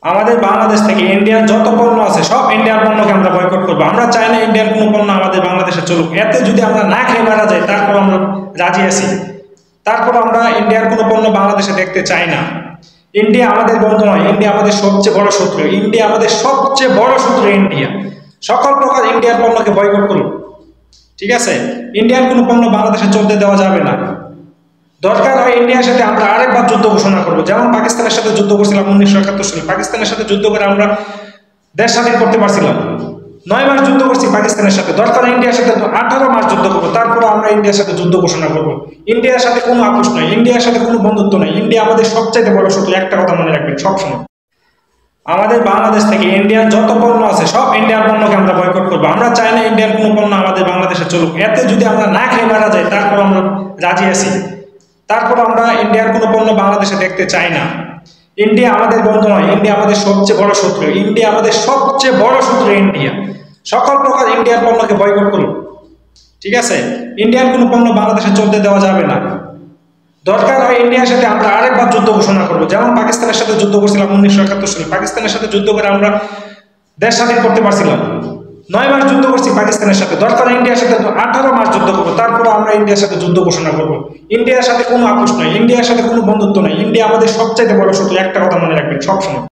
আমাদের বাংলাদেশ থেকে ইন্ডিয়ান যত পণ্য আছে সব ইন্ডিয়ান পণ্যকে আমরা বয়কট করবো। আমরা চাই না ইন্ডিয়ান কোনো পণ্য আমাদের বাংলাদেশে চলুক। এতে যদি আমরা না খেয়ে মারা যাই তারপর আমরা রাজি আছি। তারপর আমরা ইন্ডিয়ার কোনো পণ্য বাংলাদেশে দেখতে চাই না। ইন্ডিয়া আমাদের বন্ধু নয়, ইন্ডিয়া আমাদের সবচেয়ে বড় শত্রু। ইন্ডিয়া আমাদের সবচেয়ে বড় শত্রু ইন্ডিয়া। সকল প্রকার ইন্ডিয়ান পণ্যকে বয়কট করুন, ঠিক আছে? ইন্ডিয়ান কোনো পণ্য বাংলাদেশে চলতে দেওয়া যাবে না। দরকার হয় ইন্ডিয়ার সাথে আমরা আরেকবার যুদ্ধ ঘোষণা করবো, যেমন পাকিস্তানের সাথে যুদ্ধ করছিলাম 1971 সালে। পাকিস্তানের সাথে যুদ্ধ করে আমরা দেশ স্বাধীন করতে পারছিলাম। 9 মাস যুদ্ধ করছি পাকিস্তানের সাথে। দরকার ইন্ডিয়ার সাথে 18 মাস যুদ্ধ করবো, তারপরে আমরা ইন্ডিয়ার সাথে যুদ্ধ ঘোষণা করবো। ইন্ডিয়ার সাথে কোনো আপোষ নয়, ইন্ডিয়ার সাথে কোনো বন্ধুত্ব নয়। ইন্ডিয়া আমাদের সবচাইতে বড় শত্রু। একটা কথা মনে রাখবেন সবসময়, আমাদের বাংলাদেশ থেকে ইন্ডিয়ান যত পণ্য আছে সব ইন্ডিয়ান পণ্যকে আমরা বয়কট করবো। আমরা চাই না ইন্ডিয়ান কোনো পণ্য আমাদের বাংলাদেশে চলুক। এতে যদি আমরা না খেয়ে মারা যাই তারপর আমরা রাজি আছি। তারপর আমরা ইন্ডিয়ার কোনো পণ্য বাংলাদেশে দেখতে চাই না। ইন্ডিয়া আমাদের বন্ধু নয়, ইন্ডিয়া আমাদের সবচেয়ে বড় শত্রু। ইন্ডিয়া আমাদের সবচেয়ে বড় শত্রু ইন্ডিয়া। সকল প্রকার ইন্ডিয়ান পণ্যকে বয়কট করুন, ঠিক আছে? ইন্ডিয়ান কোনো পণ্য বাংলাদেশে চলতে দেওয়া যাবে না। দরকার হয় ইন্ডিয়ার সাথে আমরা আরেকবার যুদ্ধ ঘোষণা করবো, যেমন পাকিস্তানের সাথে যুদ্ধ করছিলাম 1971 সালে। পাকিস্তানের সাথে যুদ্ধ করে আমরা দেশ স্বাধীন করতে পারছিলাম। 9 মাস যুদ্ধ করছি পাকিস্তানের সাথে। দরকার ইন্ডিয়ার সাথে 18 মাস যুদ্ধ করবো, তারপরে আমরা ইন্ডিয়ার সাথে যুদ্ধ ঘোষণা করবো। ইন্ডিয়ার সাথে কোনো আপোষ নয়, ইন্ডিয়ার সাথে কোনো বন্ধুত্ব নয়। ইন্ডিয়া আমাদের সবচাইতে বড় শত্রু। একটা কথা মনে রাখবেন সবসময়।